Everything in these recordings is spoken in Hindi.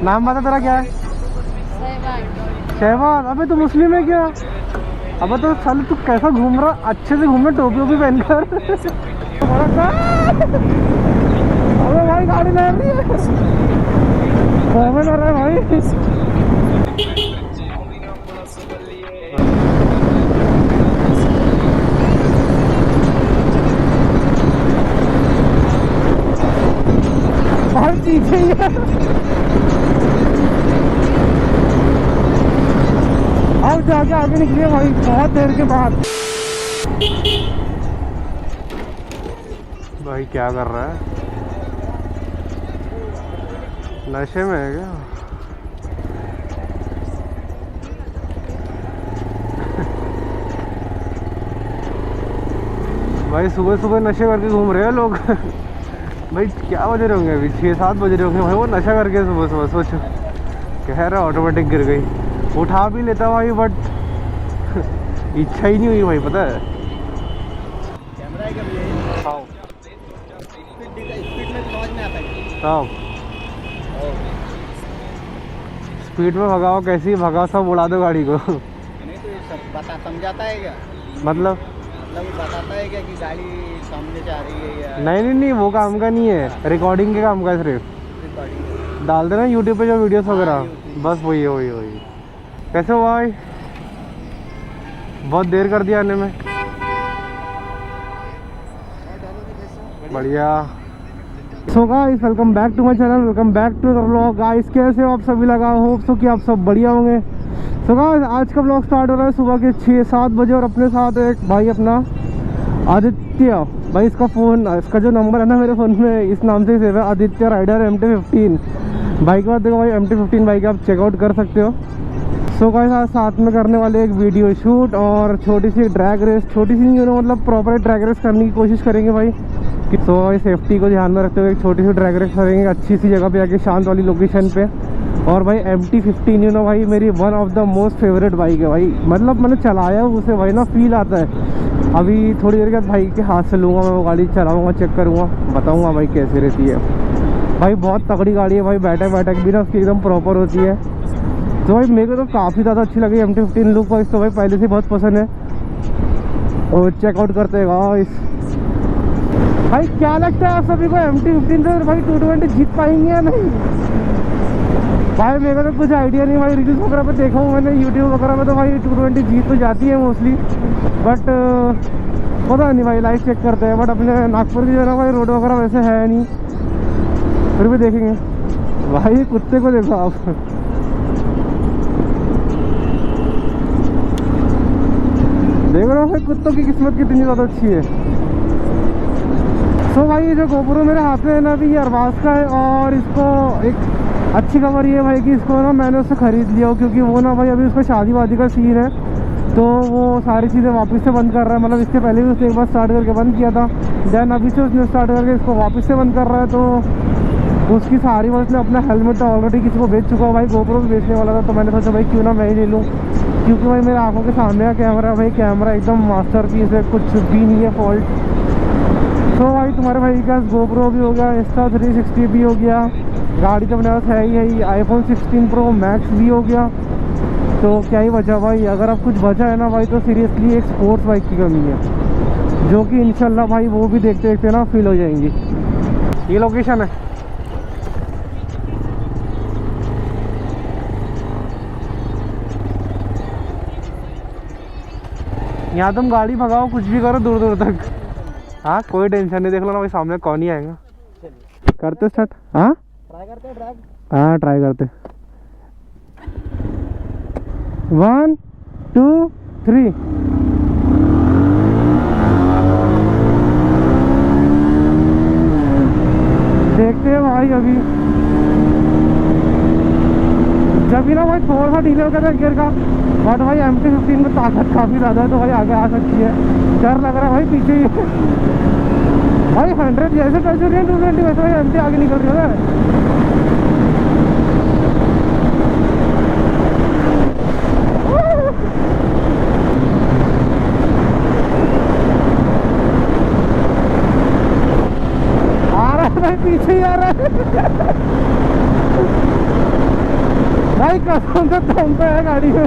नाम बता तेरा क्या है? शहबाज। अबे तू मुस्लिम है क्या? अबे तो साले तू कैसा घूम रहा, अच्छे से घूम रहा टोपी वोपी पहनकर। अबे भाई गाड़ी ले रही है, कॉमन हो रहा है भाई। भाई पीछे ही है। अब जाके आगे निकलिए भाई, बहुत देर के बाद। भाई क्या कर रहा है? नशे में है क्या? भाई सुबह सुबह नशे करके घूम रहे हैं लोग। भाई क्या बज रहे होंगे अभी? 6-7 बज रहे होंगे भाई। वो नशा करके सुबह सुबह सोचो, कह रहा ऑटोमेटिक गिर गई। उठा भी लेता भाई बट इच्छा ही नहीं हुई भाई, पता है। स्पीड में भगाओ, कैसी भगाओ, सब उड़ा दो गाड़ी को। नहीं तो ये सब बता समझाता है क्या? मतलब बताता है क्या कि गाड़ी सामने से आ रही है या नहीं, वो काम का नहीं है, रिकॉर्डिंग के काम का है। सिर्फ रिकॉर्डिंग डाल देना यूट्यूब पे जो वीडियोस वगैरह, बस वही है वही। कैसे हो भाई? बहुत देर कर दिया आने में। बढ़िया। So guys welcome back to my channel, welcome back to the vlog. Guys कैसे हो आप सभी? लगा होप सो कि आप सब बढ़िया होंगे। सो गाइस आज का व्लॉग स्टार्ट हो रहा है सुबह के 6-7 बजे और अपने साथ एक भाई अपना आदित्य भाई। इसका फ़ोन, इसका जो नंबर है ना मेरे फ़ोन में इस नाम से ही सेव है, आदित्य राइडर MT-15 बाइक के बाद। देखो भाई MT-15 बाइक आप चेकआउट कर सकते हो। सो गाइस आज साथ में करने वाले एक वीडियो शूट और छोटी सी ड्रैग रेस, छोटी सी नहीं मतलब प्रॉपर ड्रैग रेस करने की कोशिश करेंगे भाई। सो भाई सेफ्टी को ध्यान में रखते हुए एक छोटी सी ड्रैग रेस करेंगे अच्छी सी जगह पे आके, शांत वाली लोकेशन पे। और भाई MT-15 भाई मेरी one of the most favourite bike है भाई। मतलब मैंने चलाया उसे भाई ना, फील आता है। अभी थोड़ी देर के बाद भाई के हाथ से लूँगा मैं वो गाड़ी, चलाऊँगा, चेक करूँगा, बताऊँगा भाई कैसी रहती है। भाई बहुत तगड़ी गाड़ी है भाई, बैठक भी ना उसकी एकदम प्रॉपर होती है। तो भाई मेरे को तो काफ़ी ज़्यादा अच्छी लगी MT-15 लुक वाइज तो भाई पहले से बहुत पसंद है। और चेकआउट करते हैं गाइस। भाई क्या लगता है आप सभी को MT-15 से भाई 220 जीत पाएंगे या नहीं? भाई मेरे को तो कुछ आइडिया नहीं भाई, रिव्यूज़ वगैरह पे देखा हूँ मैंने यूट्यूब वगैरह में, तो भाई 220 जीत तो जाती है मोस्टली, बट पता नहीं भाई, लाइव चेक करते हैं। बट अपने नागपुर की जो है ना भाई रोड वगैरह वैसे है नहीं, फिर भी देखेंगे। भाई कुत्ते को देखो आप, देख रहे हो भाई कुत्तों की किस्मत कितनी ज़्यादा अच्छी है। सो भाई ये जो GoPro मेरे हाथ में है ना अभी, ये अरबाज का है। और इसको एक अच्छी खबर ये भाई कि इसको ना मैंने उससे ख़रीद लिया, क्योंकि वो ना भाई अभी उसका शादी वादी का सीन है, तो वो सारी चीज़ें वापस से बंद कर रहा है। मतलब इसके पहले भी उसने एक बार स्टार्ट करके बंद किया था, देन अभी से उसने स्टार्ट करके इसको वापस से बंद कर रहा है। तो उसकी सारी वजह उसने अपना हेलमेट तो ऑलरेडी किसी को बेच चुका है भाई, GoPro भी बेचने वाला था। तो मैंने सोचा भाई क्यों ना मैं ही ले लूँ, क्योंकि भाई मेरे आंखों के सामने का कैमरा भाई, कैमरा एकदम मास्टरपीस है, कुछ भी नहीं है फॉल्ट। तो भाई तुम्हारे भाई के पास GoPro भी हो गया, Insta360 भी हो गया, गाड़ी तो अपने पास है ही iPhone 16 Pro Max भी हो गया। तो क्या ही बचा भाई? अगर अब कुछ बचा है ना भाई तो सीरियसली एक स्पोर्ट्स बाइक की कमी है, जो कि इंशाल्लाह भाई वो भी देखते देखते ना फील हो जाएंगी। ये लोकेशन है। यहाँ तुम गाड़ी भगाओ, कुछ भी करो दूर दूर तक, हाँ कोई टेंशन नहीं। देख लो ना भाई सामने कौन ही आएगा। करते स्टार्ट, हाँ ट्राई करते हैं ड्रैग। हाँ ट्राई करते। 1 2 3। देखते हैं भाई अभी, जब भी ना भाई थोड़ा सा डीले हो गया था गियर का, बट भाई MT-15 में ताकत काफ़ी ज़्यादा है, तो भाई आगे आ सकती है। डर लग रहा है भाई पीछे ही भाई 100 जैसे टच हो रही है 220 वैसे भाई MT आगे निकल रही है। आ रहा है भाई, पीछे ही आ रहा है। कौन सा दम पे है गाड़ी में।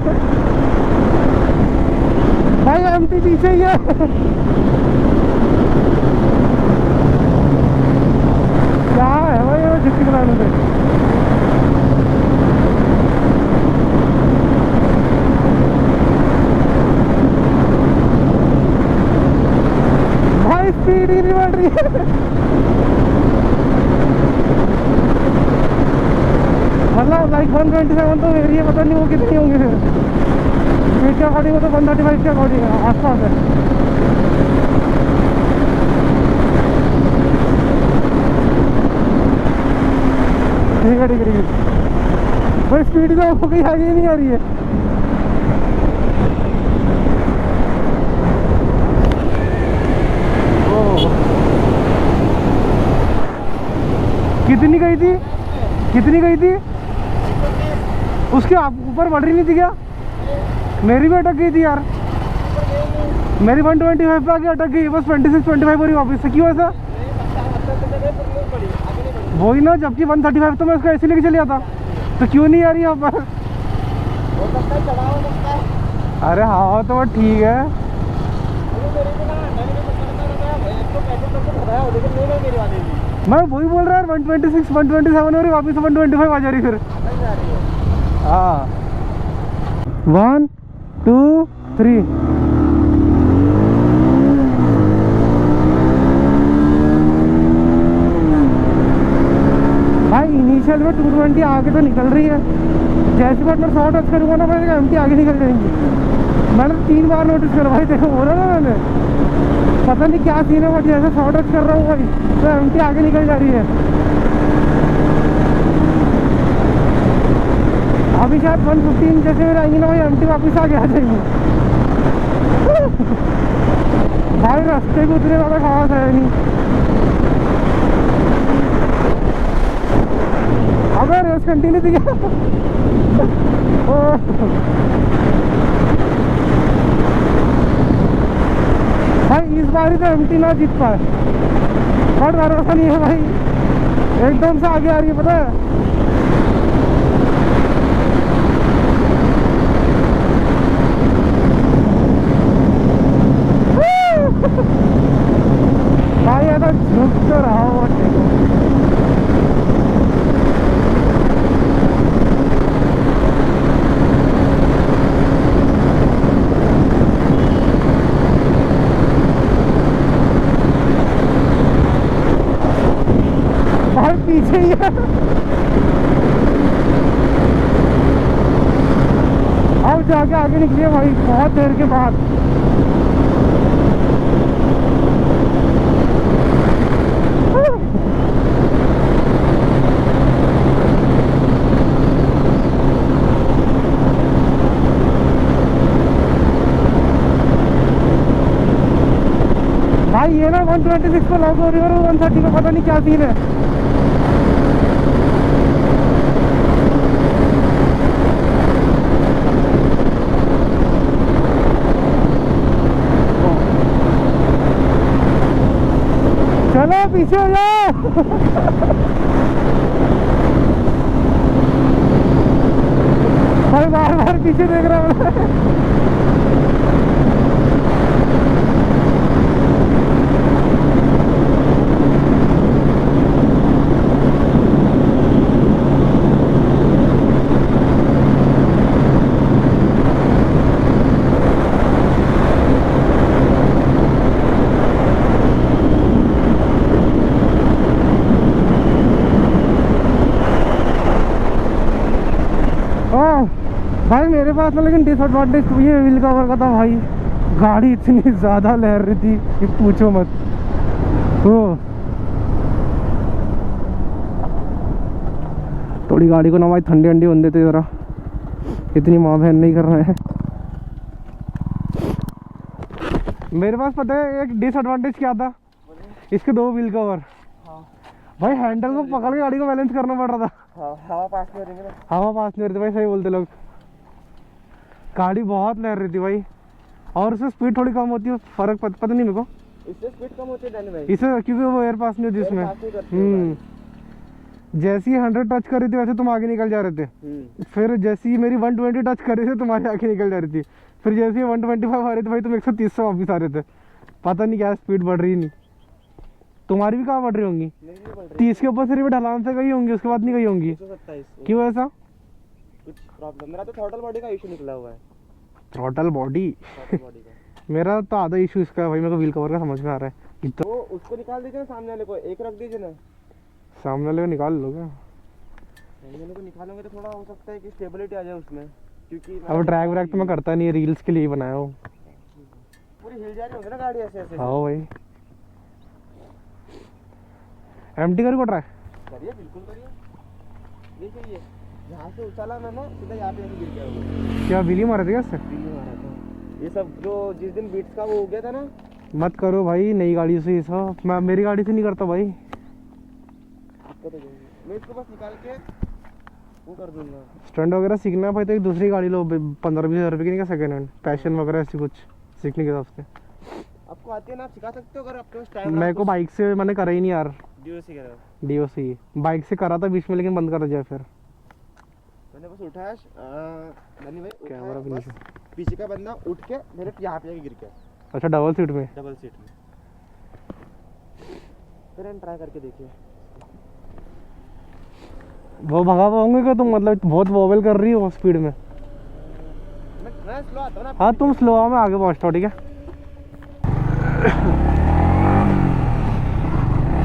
भाई एमटी पीछे ही है। क्या है भाई वो झुकी बनाने से। भाई स्पीड ही नहीं बढ़ रही है। मतलब लाइक 127 तो मेरी है, पता नहीं वो कितनी होंगी फिर। स्पीड के अकॉर्डिंग तो 135 के अकॉर्डिंग है, आसपास है। ठीक है ठीक है ठीक है। भाई स्पीड तो हो गई, आगे नहीं आ रही है। कितनी गई थी, कितनी गई थी? उसके ऊपर बढ़ रही नहीं थी क्या? मेरी भी अटक गई थी यार। मेरी 125 पे आके अटक गई, बस 26-25 हो रही वापस से। क्यों ऐसा? वही ना, जबकि 135 तो मैं उसका ऐसे लेके चले जाता, तो क्यों नहीं आ रही यहाँ पर? अरे हाँ तो ठीक है। मैं वही बोल रहा है, 126 127 हो रही, वापस 125 आ जा रही फिर। हाँ 1 2 3। भाई इनिशियल में 220 आगे तो निकल रही है, जैसे मैं 100 टच करूँगा ना भाई एमटी आगे निकल जाएंगी। मैंने 3 बार नोटिस करा भाई, देखो बोला ना मैंने, पता नहीं क्या सीन है, बट जैसे 100 टच कर रहा हूँ भाई तो एमटी आगे निकल जा रही है। अभी शायद 115 जैसे मेरे आएंगे ना भाई, एमटी वापस आगे आ जाएंगी। भाई रास्ते को उतने ज़्यादा खास है नहीं। अगर रेस कंटिन्यू थी क्या? भाई इस बार ही तो एमटी ना जीत पाए, बट भरोसा नहीं है भाई, एकदम से आगे आ रही है पता है। भाई ऐसा झुक तो रहा हो देखो। भाई पीछे ही है। अब जाके आगे निकलिए भाई, बहुत देर के बाद। भाई ये ना 126 पे लॉक हो रही है और 130 पे पता नहीं क्या सीन है। चलो पीछे हो जाओ। भाई बार बार पीछे देख रहा हूँ। भाई मेरे पास ना लेकिन डिसएडवांटेज ये व्हील कवर का था भाई, गाड़ी इतनी ज़्यादा लहर रही थी कि पूछो मत। थोड़ी गाड़ी को ना भाई ठंडी ठंडी होने देते ज़रा, इतनी माँ बहन नहीं कर रहे हैं। मेरे पास पता है एक डिसएडवांटेज क्या था, इसके 2 व्हील कवर। भाई हैंडल को पकड़ के गाड़ी को बैलेंस करना पड़ रहा था। हवा पास नहीं हो रही है, हवा पास नहीं हो रही थी भाई, सही बोलते लोग। गाड़ी बहुत लहर रही थी भाई, और उसमें स्पीड थोड़ी कम होती है, फर्क पता नहीं मेरे को। इससे स्पीड कम होती है भाई, इससे क्योंकि वो एयर पास नहीं होती इसमें। जैसे ही 100 टच कर रही थी वैसे तुम आगे निकल जा रहे थे, फिर जैसे ही मेरी 120 टच कर रही थी तुम्हारी आगे निकल जा रही थी, फिर जैसे ही 125 आ रही थी भाई तुम 130 से वापस आ रहे थे। पता नहीं क्या स्पीड बढ़ रही नहीं। तुम्हारी भी कहाँ बढ़ रही होंगी? 30 के ऊपर सिर्फ ढलान से गई होंगी, उसके बाद नहीं गई होंगी। 127 क्यों ऐसा? कुछ प्रॉब्लम, मेरा तो थ्रॉटल बॉडी का इशू निकला हुआ है। Throttle body? थ्रॉटल बॉडी का मेरा तो आधा इशू इसका है भाई, मेरे को व्हील कवर का समझ में आ रहा है। इतना वो उसको निकाल दीजिए ना, सामने वाले को एक रख दीजिए ना। सामने वाले को निकाल लो क्या? सामने वाले को निकालोगे तो थोड़ा हो सकता है कि स्टेबिलिटी आ जाए उसमें, क्योंकि अब ड्रैग व्रैग तो मैं करता नहीं, रील्स के लिए ही बनाया हूँ। पूरी हिल जा रही होगी ना गाड़ी ऐसे ऐसे। हाँ भाई, एम्प्टी कर को ट्राई करिए, बिल्कुल करिए। देखिए ये जहाँ से उछाला मैं ना सीधा यहाँ पे गिर गया होगा। क्या बिली मारा था क्या इससे? बिल्ली मारा था। ये सब जो जिस दिन बीट्स का वो हो गया था ना। मत करो भाई नई गाड़ी से ये सब, मैं मेरी गाड़ी से नहीं करता भाई। आपका तो मैं इसको बस निकाल के वो कर दूंगा। स्टंट वगैरह सीखना है भाई तो एक दूसरी गाड़ी लो, 15-20 हज़ार रुपये की, नहीं क्या सेकेंड हैंड पैशन वगैरह ऐसी कुछ सीखने के हिसाब से। आपको आती है ना, आप सिखा सकते हो अगर आपके पास टाइम। मेरे को बाइक से मैंने करा ही नहीं यार। डीओसी कह रहा हूँ। डीओसी बाइक से करा था बीच में, लेकिन बंद कर दिया फिर। मैंने बस उठाया भाई कैमरा भी बस पीछे का बंदा उठ के मेरे यहाँ पे आके गिर गया। अच्छा डबल सीट में? डबल सीट में। फिर ट्राई करके देखिए। वो भगा पाओगे क्या तुम? मतलब बहुत वॉबल कर रही हो स्पीड में। मैं स्लो आता हूँ ना। हाँ तुम स्लो आओ, मैं आगे पहुँचता हूँ, ठीक है?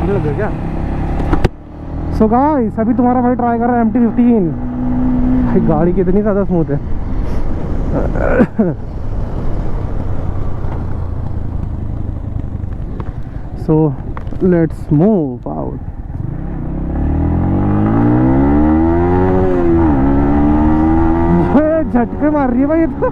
लग गया क्या? सो गाइस अभी तुम्हारा भाई ट्राई कर रहा है MT-15। भाई गाड़ी कितनी ज़्यादा स्मूथ है। So let's move out. झटके मार रही है भाई ये तो।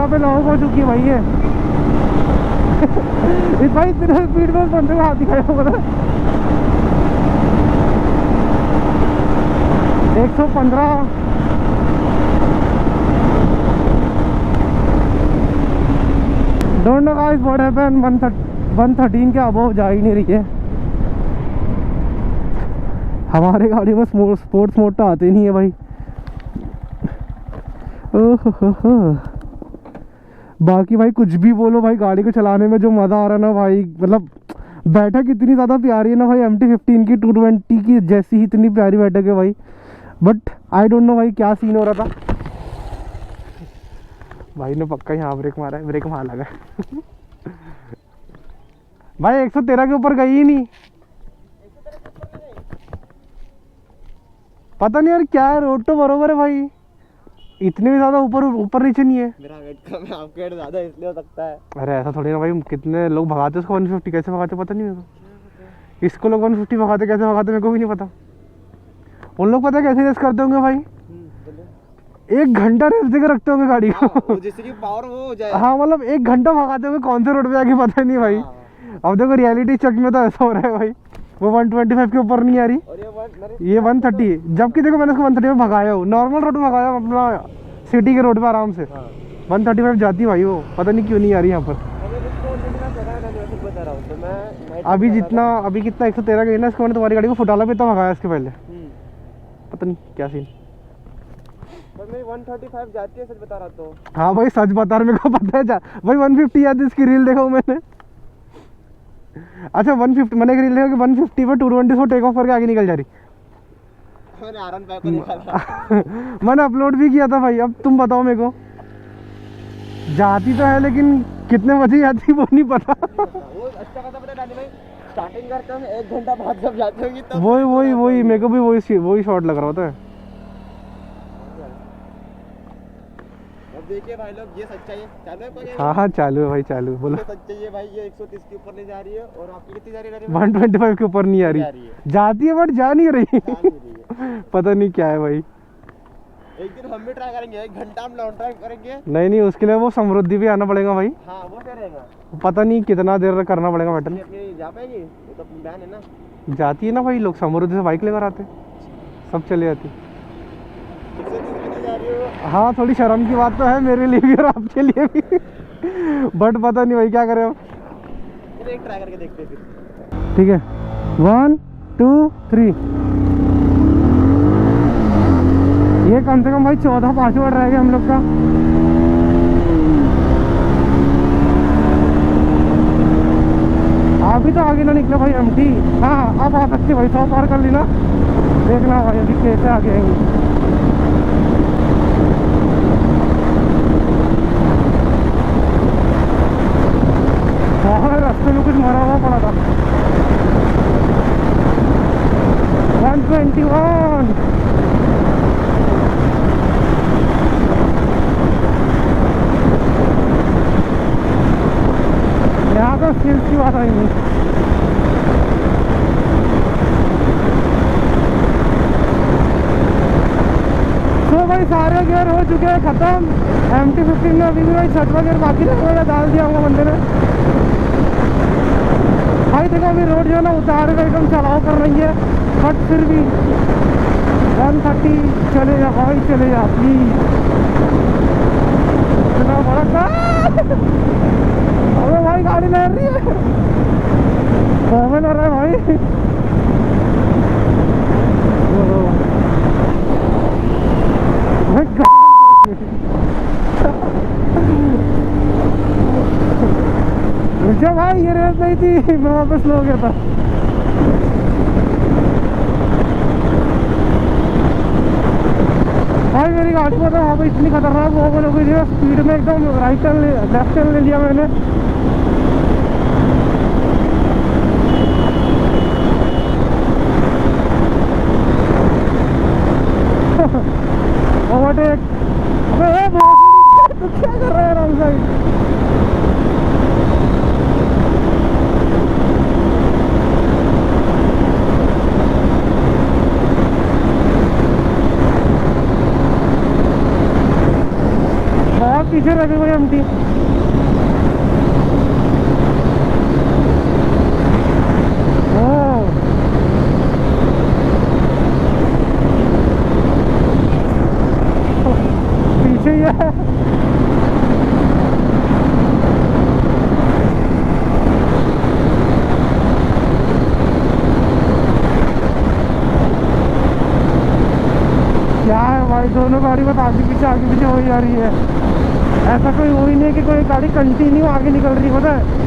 पे लॉक हो चुकी है भाई ये। इस भाई इतने स्पीड में बंदे का हाथ दिखाया होगा ना। 115। Don't know guys what happened, 113 के अबव जा ही नहीं रही है। हमारे गाड़ी में स्पोर्ट्स मोड तो आते नहीं है भाई। ओह बाकी भाई कुछ भी बोलो भाई, गाड़ी को चलाने में जो मज़ा आ रहा है ना भाई, मतलब बैठक इतनी ज़्यादा प्यारी है ना भाई। MT-15 की 220 की जैसी ही इतनी प्यारी बैठक है भाई। बट आई डोंट नो भाई क्या सीन हो रहा था। भाई ने पक्का यहाँ ब्रेक मारा है, ब्रेक मार लगा भाई 113 के ऊपर गई ही नहीं। पता नहीं यार क्या है, रोड तो बरोबर है भाई, इतने भी ज्यादा ऊपर नीचे नहीं है। मेरा वेट कम है, आपका वेट ज्यादा इसलिए हो सकता है। अरे ऐसा थोड़ी ना भाई, कितने लोग भगाते उसको 150, कैसे भगाते पता नहीं मेरे को। इसको लोग 150 भगाते, कैसे भगाते मेरे को भी नहीं पता। उन लोग पता है कैसे रेस करते होंगे भाई, 1 घंटा रेस देकर रखते होंगे गाड़ी को जैसे कि पावर वो हो जाए। हाँ मतलब 1 घंटा भगाते होंगे, कौन से रोड पे आके पता नहीं भाई। अब देखो रियलिटी चेक में तो ऐसा हो रहा है भाई, वो 125 के ऊपर नहीं आ रही, और ये 130। जबकि देखो मैंने उसको 130 में भगाया हो, नॉर्मल रोड पे भगाया अपना सिटी के रोड पे आराम से। 135 जाती भाई वो, पता नहीं क्यों नहीं आ रही यहाँ पर। अभी जितना अभी कितना 113 गई ना, इसको मैंने तुम्हारी गाड़ी को फुटाला पे तो भगाया इसके पहले, पता नहीं क्या सीन। पर मेरी 135 जाती है, सच बता रहा तो। हाँ भाई सच बता रहा, मेरे को पता है भाई 150 याद इसकी रील देखा मैंने। अच्छा 150 मैंने एक रील देखा कि 150 पे 220 को टेक ऑफ करके आगे निकल जा रही। मैंने आरन भाई को निकाला मैंने अपलोड भी किया था भाई। अब तुम बताओ मेरे को, जाती तो है लेकिन कितने बजे जाती वो नहीं पता। वो अच्छा खासा पता डाली भाई, स्टार्टिंग करते हैं 1 घंटा बाद जब जाते होंगे तब। वही मेरे को भी वही शॉट लग रहा होता है। अब देखिए भाई लोग, ये सच्चाई है। चालू है कोई? हाँ हाँ चालू है भाई, चालू बोलो। ये सच्चाई है भाई, ये 130 के ऊपर ले जा रही है और आपकी कितनी जा रही है? 125 के ऊपर नहीं आ जा रही, रही है। जाती है बट जा नहीं रही। जा नहीं रही है। पता नहीं क्या है भाई। एक दिन हम भी ट्राई करेंगे, 1 घंटा हम लॉन्ग ड्राइव करेंगे। नहीं नहीं, उसके लिए वो समृद्धि भी आना पड़ेगा भाई। हाँ वो क्या रहेगा? पता नहीं कितना देर करना पड़ेगा बैटल। ये अपनी जा पाएगी? वो तो अपनी बहन है ना। जाती है ना भाई, लोग समृद्धि से बाइक लेकर आते, सब चले जाती। 130 जा रही हो? हाँ थोड़ी शर्म की बात तो है मेरे लिए भी और आपके लिए भी। बट पता नहीं भाई क्या करें अब। चलो एक ट्राई करके देखते हैं फिर। ठीक है, 1 2 3। ये कम से कम भाई 14-5वां ट्रैक है हम लोग का। अभी तो आगे ना निकले भाई एमटी। हाँ अब आ सकते भाई, 100 पार कर ली ना। देखना भाई अभी कैसे आगे आएंगे। रास्ते में कुछ मरा हुआ पड़ा था। 121। यहाँ तो स्किल्स की बात आई नहीं। तो भाई सारे गियर हो चुके हैं खत्म। MT-15 में अभी भी भाई 6वां गियर बाकी रहेगा, डाल दिया होगा बंदे ने। भाई देखो अभी रोड जो है ना उतार का एकदम चलाव कर रही है, बट फिर भी 130 चले जा भाई, चले जा प्लीज। इतना बड़ा अबे भाई गाड़ी लहर रही है, कॉमन हो रहा है भाई। रुको भाई, ये रेस नहीं थी, मैं वापस लो गया था। भाई मेरी गाड़ी को तो वहाँ पर इतनी खतरनाक वो हो गई थी, स्पीड में एकदम राइट टर्न लेफ्ट टर्न ले लिया मैंने। ओवरटेक। तो क्या कर रहा है रॉन्ग साइड? बहुत पीछे रह गई भाई एमटी। पीछे ही है। क्या है भाई, दोनों गाड़ी बस आगे पीछे हो ही जा रही है। ऐसा कोई वो ही नहीं है कि कोई गाड़ी कंटिन्यू आगे निकल रही है, पता है।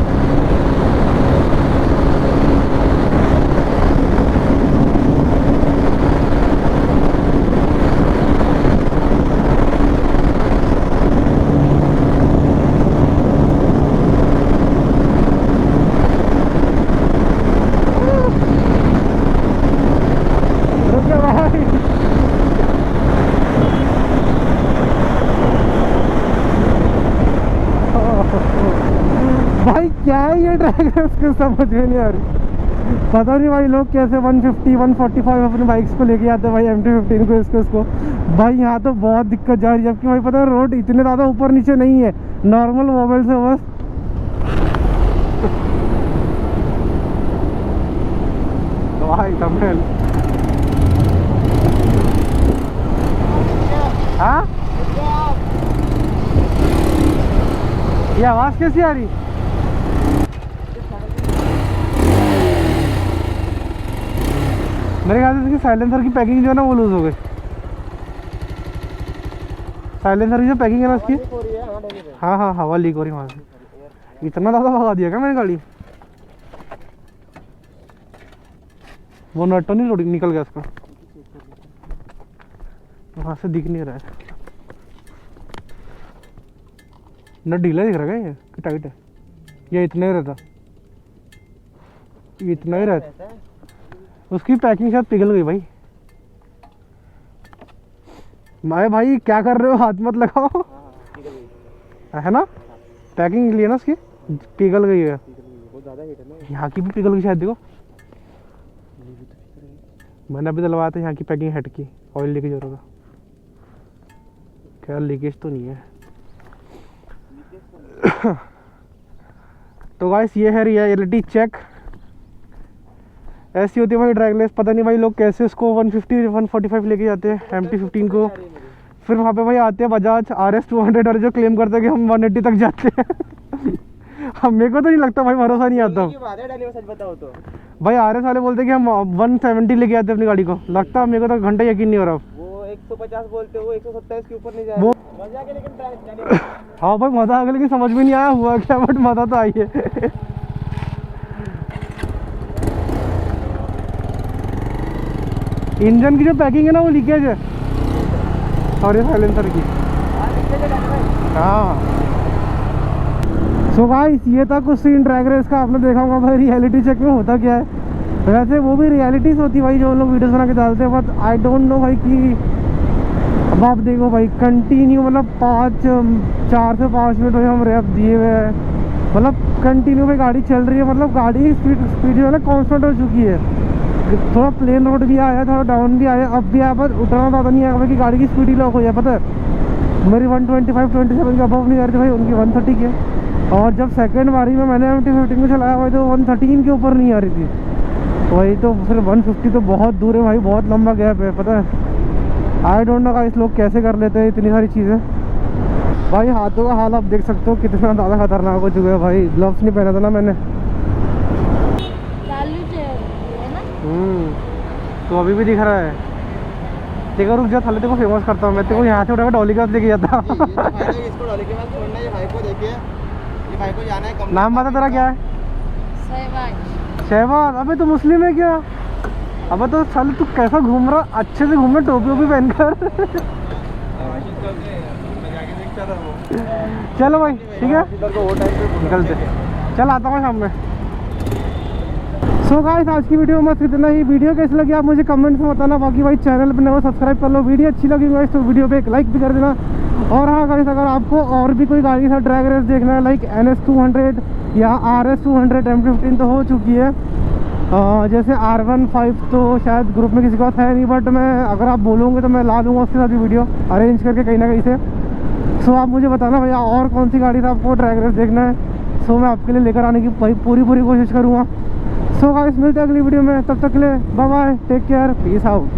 रुक जा भाई। भाई क्या है ये ड्रैग, उसको समझ में नहीं आ रही। पता नहीं भाई लोग कैसे 150 145 अपने बाइक्स को लेके आते हैं भाई, MT-15 को, इसको भाई यहाँ तो बहुत दिक्कत जा रही है। जबकि भाई पता है रोड इतने ज़्यादा ऊपर नीचे नहीं है, नॉर्मल मोबाइल से बस। भाई थंबनेल। हाँ ये आवाज़ कैसी आ रही? मेरे ख्याल से इसकी साइलेंसर की पैकिंग जो है ना वो लूज हो गई। साइलेंसर की जो पैकिंग है ना उसकी, हो रही है। हाँ डैमेज है। हाँ हाँ हवा लीक हो रही वहाँ से। इतना ज़्यादा भगा दिया क्या मेरी गाड़ी? वो नट तो नहीं निकल गया उसका, वहाँ से दिख नहीं रहा है। नट ढीला दिख रहा है क्या, ये कि टाइट है? ये इतना ही रहता, इतना ही रहता। उसकी पैकिंग शायद पिघल गई भाई। मैं भाई क्या कर रहे हो, हाथ मत लगाओ। है ना, पैकिंग लिए ना उसकी पिघल गई है। बहुत ज़्यादा हीट है ना। यहाँ की भी पिघल गई शायद, देखो मैंने अभी डलवाया था यहाँ की पैकिंग हेड की, ऑयल लीकेज हो रहा था। खैर लीकेज तो नहीं है। तो गाइस ये है रियलिटी चेक। ऐसी होती है भाई ड्रैग रेस। पता नहीं भाई लोग कैसे इसको 150 145 लेके जाते हैं MT-15 को, फिर वहाँ पे भाई आते हैं बजाज RS 200 और जो क्लेम करते हैं कि हम 180 तक जाते हैं। हम मेरे को तो नहीं लगता भाई, भरोसा नहीं आता सच बताओ तो भाई। RS वाले बोलते हैं कि हम 170 लेके आते हैं अपनी गाड़ी को, लगता है मेरे को तो घंटा यकीन नहीं हो रहा। वो 150 बोलते, वो 127 के ऊपर नहीं जाए वो मजा के, लेकिन ट्राई हाँ भाई मज़ा आ गया, लेकिन समझ में नहीं आया हुआ क्या, बट मज़ा तो आई है। इंजन की जो पैकिंग है ना वो लीकेज है, सॉरी साइलेंसर की। हाँ सो गाइस ये था कुछ सीन ड्रैग रेस का। आपने देखा होगा भाई रियलिटी चेक में होता क्या है। वैसे वो भी रियलिटीज होती है भाई, जो लोग वीडियोस बना के डालते हैं, बट आई डोंट नो भाई कि अब आप देखो भाई कंटिन्यू मतलब 4 से 5 मिनट भाई हम रैप दिए हुए हैं, मतलब कंटिन्यू भाई गाड़ी चल रही है। मतलब गाड़ी की स्पीड जो है ना कॉन्स्टेंट हो चुकी है। थोड़ा प्लेन रोड भी आया, थोड़ा डाउन भी आया, अब भी आया, पर उतना ज़्यादा नहीं आया भाई कि गाड़ी की स्पीड ही लॉक हो जाए। पता है मेरी 125-27 के अबव नहीं आ रही थी भाई, उनकी 130 के। और जब सेकंड बारी में मैंने MT-15 को चलाया भाई तो 113 के ऊपर नहीं आ रही थी। वही तो फिर 150 तो बहुत दूर है भाई, बहुत लंबा गैप है। पता है आई डोंट नो गाइस लोग कैसे कर लेते हैं इतनी सारी चीज़ें। भाई हाथों का हाल आप देख सकते हो कितना ज़्यादा खतरनाक हो चुका है भाई। ग्लव्स नहीं पहना था ना मैंने। तो अभी भी दिख रहा है। देखो रुक जा, थाले तेरे को फेमस करता हूँ मैं, तेरे को यहाँ से उठाकर डॉली के पास लेके जाता। इसको डॉली के पास छोड़ना है। ये भाई को देखिए, ये भाई को जाना है। नाम बता तेरा क्या है? शहबाज। अबे तू मुस्लिम है क्या? अबे तो साले तू कैसा घूम रहा, अच्छे से घूम रहा टोपी वोपी पहनकर। चलो भाई ठीक है निकलते, चल आता हूँ शाम में। सो गाइस आज की वीडियो में बस इतना ही। वीडियो कैसी लगी आप मुझे कमेंट्स में बताना। बाकी भाई चैनल पर नया सब्सक्राइब कर लो। वीडियो अच्छी लगी गाइस तो वीडियो पे एक लाइक भी कर देना। और हाँ गाइस अगर आपको और भी कोई गाड़ी के साथ ड्रैग रेस देखना है लाइक NS 200 या RS 200 MT-15 तो हो चुकी है। जैसे R15 तो शायद ग्रुप में किसी के पास है नहीं, बट मैं अगर आप बोलोगे तो मैं ला दूँगा उसके साथ भी वीडियो अरेंज करके कहीं ना कहीं से। सो आप मुझे बताना भैया और कौन सी गाड़ी से आपको ड्रैग रेस देखना है। सो मैं आपके लिए लेकर आने की पूरी कोशिश करूँगा। सो गाइस मिलते हैं अगली वीडियो में, तब तक के लिए bye bye, take care, peace out.